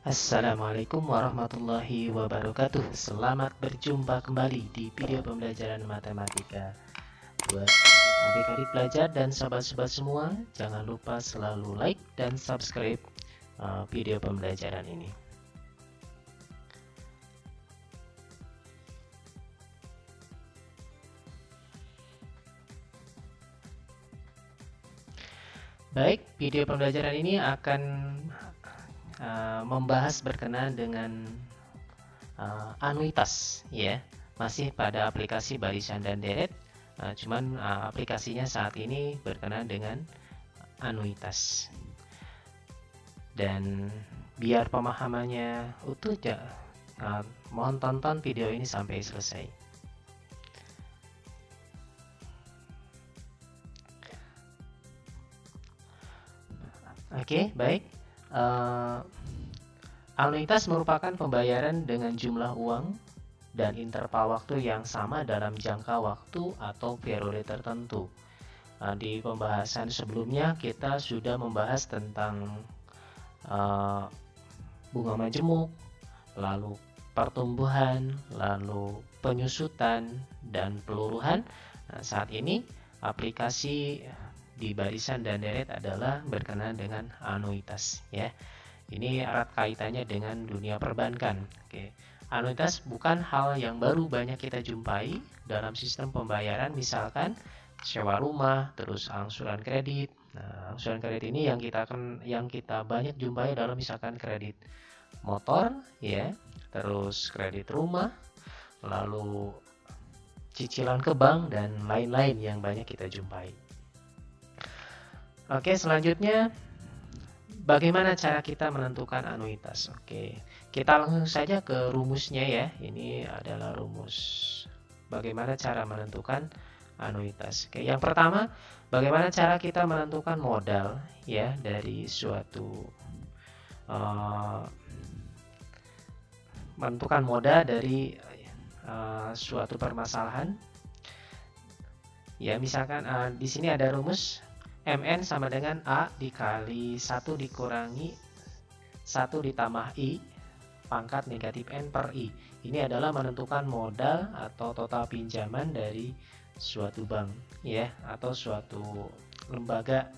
Assalamualaikum warahmatullahi wabarakatuh. Selamat berjumpa kembali di video pembelajaran matematika. Buat adik-adik pelajar dan sobat-sobat semua, jangan lupa selalu like dan subscribe video pembelajaran ini. Baik, video pembelajaran ini akan membahas berkenaan dengan anuitas, ya. Masih pada aplikasi barisan dan deret, cuman aplikasinya saat ini berkenaan dengan anuitas. Dan biar pemahamannya utuh, mohon tonton video ini sampai selesai. Oke, baik. Anuitas merupakan pembayaran dengan jumlah uang dan interval waktu yang sama dalam jangka waktu atau periode tertentu. Di pembahasan sebelumnya kita sudah membahas tentang bunga majemuk, lalu pertumbuhan, lalu penyusutan, dan peluruhan. Nah, saat ini aplikasi di barisan dan deret adalah berkenaan dengan anuitas, ya. Ini erat kaitannya dengan dunia perbankan. Oke. Anuitas bukan hal yang baru banyak kita jumpai dalam sistem pembayaran, misalkan sewa rumah, terus angsuran kredit. Nah, angsuran kredit ini yang kita banyak jumpai dalam misalkan kredit motor, ya, terus kredit rumah, lalu cicilan ke bank dan lain-lain yang banyak kita jumpai. Oke, selanjutnya bagaimana cara kita menentukan anuitas? Oke, kita langsung saja ke rumusnya ya. Ini adalah rumus bagaimana cara menentukan anuitas. Oke, yang pertama, bagaimana cara kita menentukan modal ya dari suatu menentukan modal dari suatu permasalahan. Ya, misalkan di sini ada rumus MN sama dengan A dikali 1 dikurangi 1 ditambah I pangkat negatif N per I. Ini adalah menentukan modal atau total pinjaman dari suatu bank, ya, atau suatu lembaga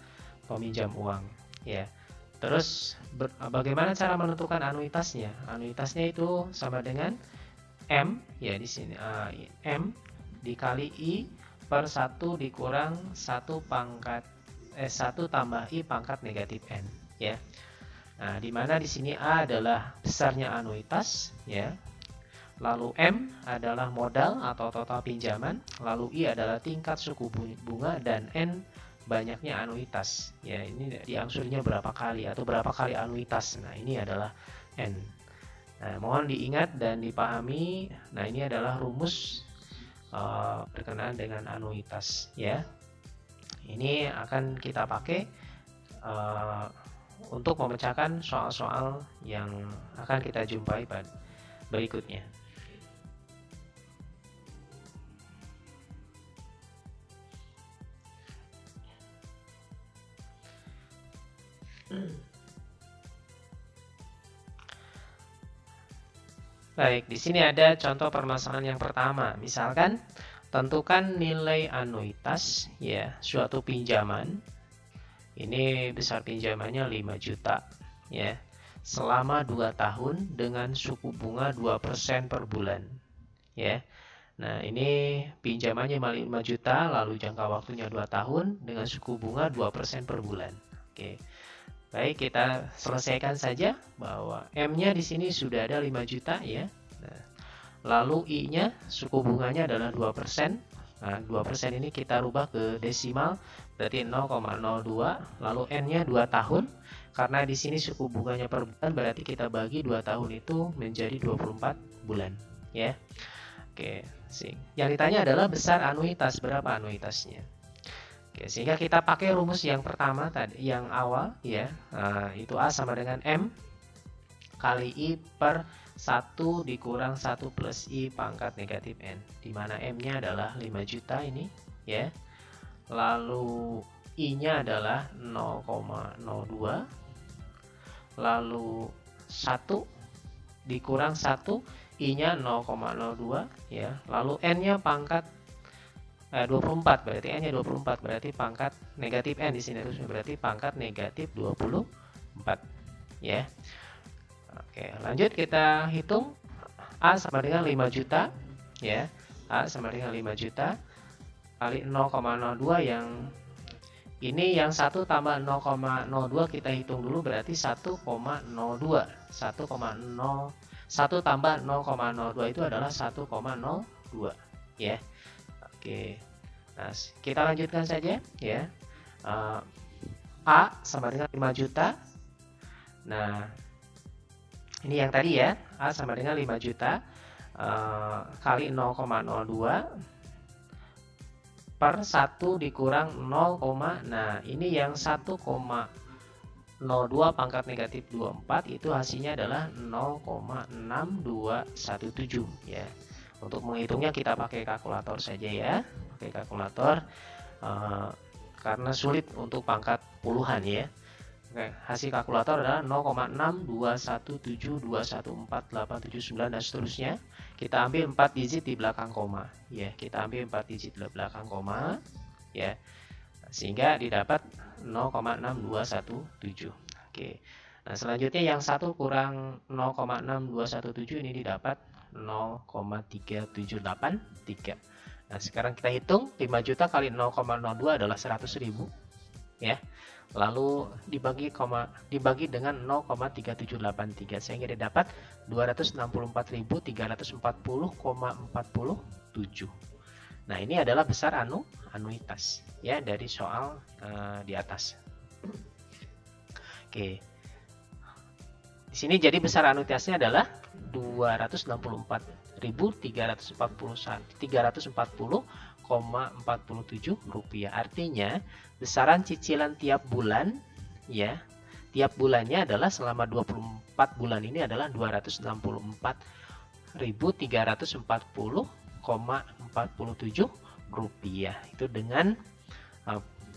peminjam uang, ya. Terus bagaimana cara menentukan anuitasnya? Anuitasnya itu sama dengan M, ya di sini M dikali I per 1 dikurang 1 tambah I pangkat negatif N, ya. Nah, di mana di sini A adalah besarnya anuitas, ya. Lalu M adalah modal atau total pinjaman, lalu I adalah tingkat suku bunga, dan N banyaknya anuitas. Ya, ini diangsurnya berapa kali atau berapa kali anuitas. Nah, ini adalah N. Nah, mohon diingat dan dipahami. Nah, ini adalah rumus berkenaan dengan anuitas, ya. Ini akan kita pakai untuk memecahkan soal-soal yang akan kita jumpai pada berikutnya. Baik, di sini ada contoh permasalahan yang pertama. Misalkan tentukan nilai anuitas ya suatu pinjaman. Ini besar pinjamannya 5 juta ya. Selama 2 tahun dengan suku bunga 2% per bulan. Ya. Nah, ini pinjamannya 5 juta lalu jangka waktunya 2 tahun dengan suku bunga 2% per bulan. Oke. Baik, kita selesaikan saja bahwa M-nya di sini sudah ada 5 juta ya. Nah, lalu I-nya suku bunganya adalah 2%. Nah, 2% ini kita rubah ke desimal berarti 0,02, lalu N-nya 2 tahun. Karena di sini suku bunganya per bulan berarti kita bagi 2 tahun itu menjadi 24 bulan ya. Oke, yang ditanya adalah besar anuitas, berapa anuitasnya? Oke, sehingga kita pakai rumus yang pertama tadi, yang awal ya, itu A sama dengan M kali I per 1 dikurang 1 plus I pangkat negatif N, di mana M-nya adalah 5 juta ini ya. Lalu I-nya adalah 0,02. Lalu 1 dikurang 1, I-nya 0,02 ya. Lalu N-nya pangkat 24, berarti N-nya 24, berarti pangkat negatif N di sini harus berarti pangkat negatif 24 ya. Oke, lanjut kita hitung. A sama dengan 5 juta ya. A sama dengan 5 juta kali 0,02 yang ini yang 1 tambah 0,02 kita hitung dulu berarti 1,02. 1 tambah 0,02 itu adalah 1,02 ya. Oke. Nah, kita lanjutkan saja ya. A sama dengan 5 juta. Nah, ini yang tadi ya. A sama dengan 5 juta kali 0,02 per 1 dikurang 0, nah ini yang 1,02 pangkat negatif 24 itu hasilnya adalah 0,6217 ya. Untuk menghitungnya kita pakai kalkulator saja ya, pakai kalkulator karena sulit untuk pangkat puluhan ya. Oke, hasil kalkulator adalah 0,621721489 dan seterusnya. Kita ambil 4 digit di belakang koma ya. Kita ambil 4 digit di belakang koma ya. Sehingga didapat 0,6217. Oke. Nah, selanjutnya yang 1 kurang 0,6217 ini didapat 0,3783. Nah, sekarang kita hitung 5 juta kali 0,02 adalah 100.000 ya. Lalu dibagi dengan 0,3783 sehingga didapat 264.340,47. Nah, ini adalah besar anuitas ya dari soal di atas. Oke. Di sini jadi besar anuitasnya adalah 264.340,47 rupiah. Artinya besaran cicilan tiap bulan ya, tiap bulannya adalah selama 24 bulan ini adalah 264.340,47 rupiah. Itu dengan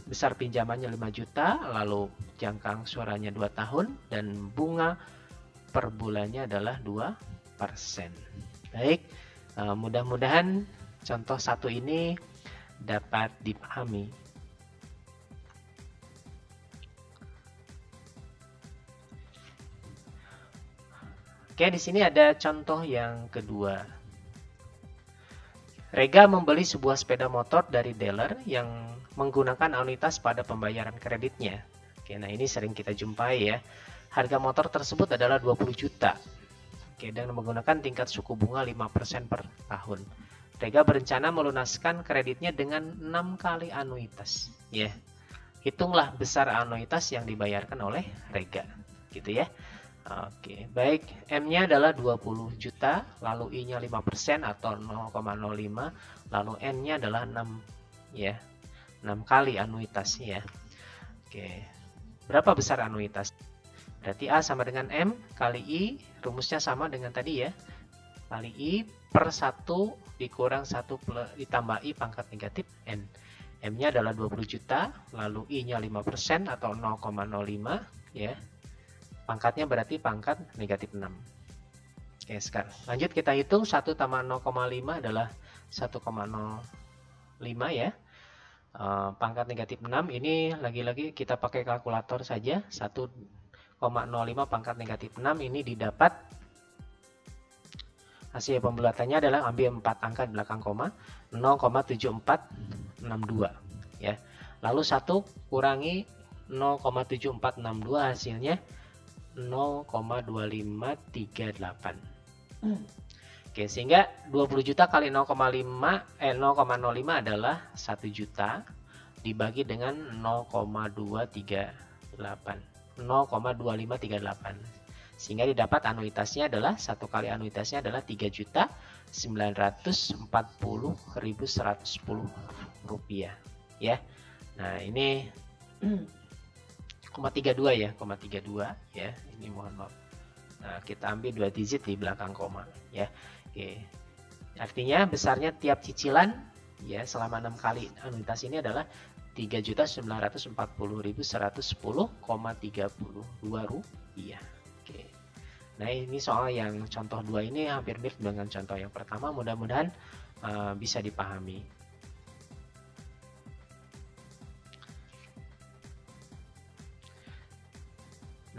besar pinjamannya 5 juta, lalu jangka angsurannya 2 tahun dan bunga per bulannya adalah 2%. Baik, mudah-mudahan contoh 1 ini dapat dipahami. Oke, di sini ada contoh yang kedua. Rega membeli sebuah sepeda motor dari dealer yang menggunakan anuitas pada pembayaran kreditnya. Oke, nah ini sering kita jumpai ya. Harga motor tersebut adalah 20 juta. Oke, dan menggunakan tingkat suku bunga 5% per tahun. Rega berencana melunaskan kreditnya dengan 6 kali anuitas. Ya, hitunglah besar anuitas yang dibayarkan oleh Rega. Gitu ya. Oke, baik. M-nya adalah 20 juta, lalu I-nya 5% atau 0,05, lalu N-nya adalah 6 ya. 6 kali anuitas ya. Oke. Berapa besar anuitas? Berarti A sama dengan M kali I, rumusnya sama dengan tadi ya. Kali I per 1 dikurang 1 ditambah I pangkat negatif N. M-nya adalah 20 juta, lalu I-nya 5% atau 0,05 ya. Pangkatnya berarti pangkat negatif 6. Oke, sekarang lanjut kita hitung 1 tambah 0,5 adalah 1,05 ya. Pangkat negatif 6 ini lagi-lagi kita pakai kalkulator saja. 1,05 pangkat negatif 6 ini didapat hasil pembulatannya adalah ambil 4 angka di belakang koma 0,7462 ya. Lalu 1 kurangi 0,7462 hasilnya 0,2538. Oke, sehingga 20 juta kali 0,05 adalah 1 juta dibagi dengan 0,2538. Sehingga didapat anuitasnya adalah 1 kali anuitasnya adalah 3.940.110 rupiah ya. Nah, ini 0,32 ya, 0,32 ya. Ini mohon maaf. Nah, kita ambil 2 digit di belakang koma ya. Oke. Artinya besarnya tiap cicilan ya selama 6 kali anuitas ini adalah 3.940.110,32 rupiah. Oke. Nah, ini soal yang contoh 2 ini hampir mirip dengan contoh yang pertama, mudah-mudahan bisa dipahami.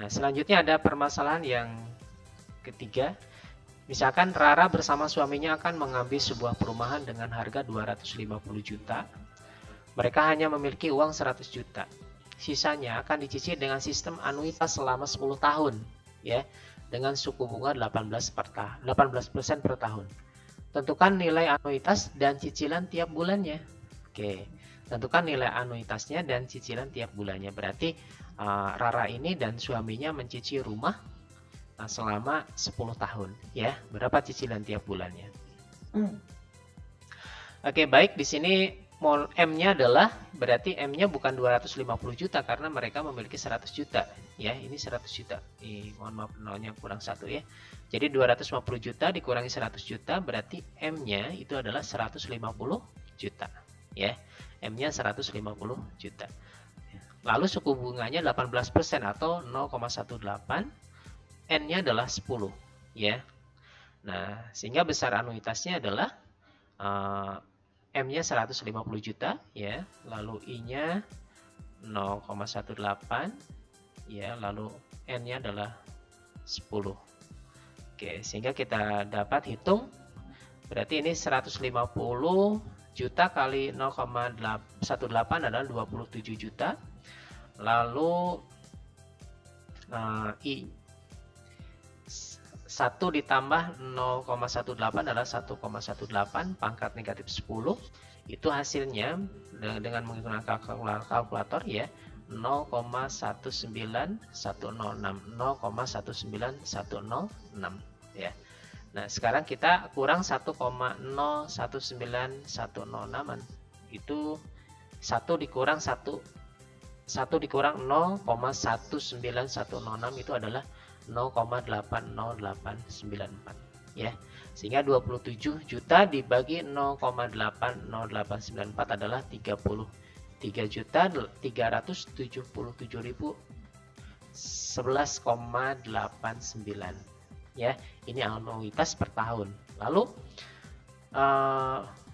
Nah, selanjutnya ada permasalahan yang ketiga. Misalkan Rara bersama suaminya akan mengambil sebuah perumahan dengan harga 250 juta. Mereka hanya memiliki uang 100 juta. Sisanya akan dicicil dengan sistem anuitas selama 10 tahun, ya, dengan suku bunga 18% per tahun. Tentukan nilai anuitas dan cicilan tiap bulannya. Oke, tentukan nilai anuitasnya dan cicilan tiap bulannya. Berarti Rara ini dan suaminya mencicil rumah selama 10 tahun, ya. Berapa cicilan tiap bulannya? Oke, baik. Di sini M-nya adalah, berarti M-nya bukan 250 juta karena mereka memiliki 100 juta. Ya, ini 100 juta. Mohon maaf, nolnya kurang 1 ya. Jadi 250 juta dikurangi 100 juta, berarti M-nya itu adalah 150 juta. Ya, M-nya 150 juta. Lalu suku bunganya 18% atau 0,18. N-nya adalah 10. Ya. Nah, sehingga besar anuitasnya adalah M-nya 150 juta, ya, lalu I-nya 0,18, ya, lalu N-nya adalah 10. Oke, sehingga kita dapat hitung, berarti ini 150 juta kali 0,18 adalah 27 juta, lalu I 1 ditambah 0,18 adalah 1,18 pangkat negatif 10. Itu hasilnya dengan menggunakan kalkulator, ya, 0,19106 ya. Nah, sekarang kita kurang 1,019106, itu 1 dikurang 0,19106 itu adalah 0,80894, ya. Sehingga 27 juta dibagi 0,80894 adalah 33.377.011,89, ya. Ini anuitas per tahun. Lalu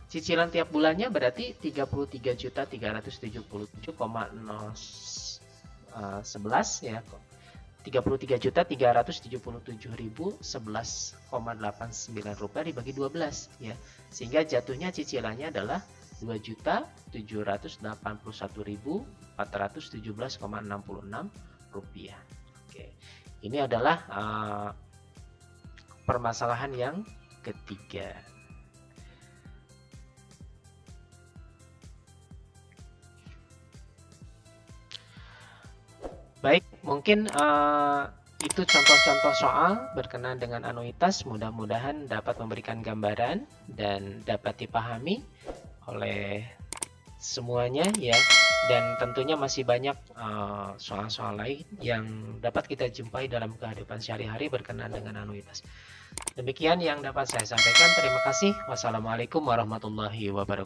cicilan tiap bulannya berarti 33.377.011, ya. 33.377.011,89 rupiah dibagi 12, ya. Sehingga jatuhnya cicilannya adalah 2.781.417,66 rupiah. Oke. Ini adalah permasalahan yang ketiga. Baik, mungkin itu contoh-contoh soal berkenaan dengan anuitas. Mudah-mudahan dapat memberikan gambaran dan dapat dipahami oleh semuanya, ya. Dan tentunya masih banyak soal-soal lain yang dapat kita jumpai dalam kehidupan sehari-hari berkenaan dengan anuitas. Demikian yang dapat saya sampaikan. Terima kasih. Wassalamualaikum warahmatullahi wabarakatuh.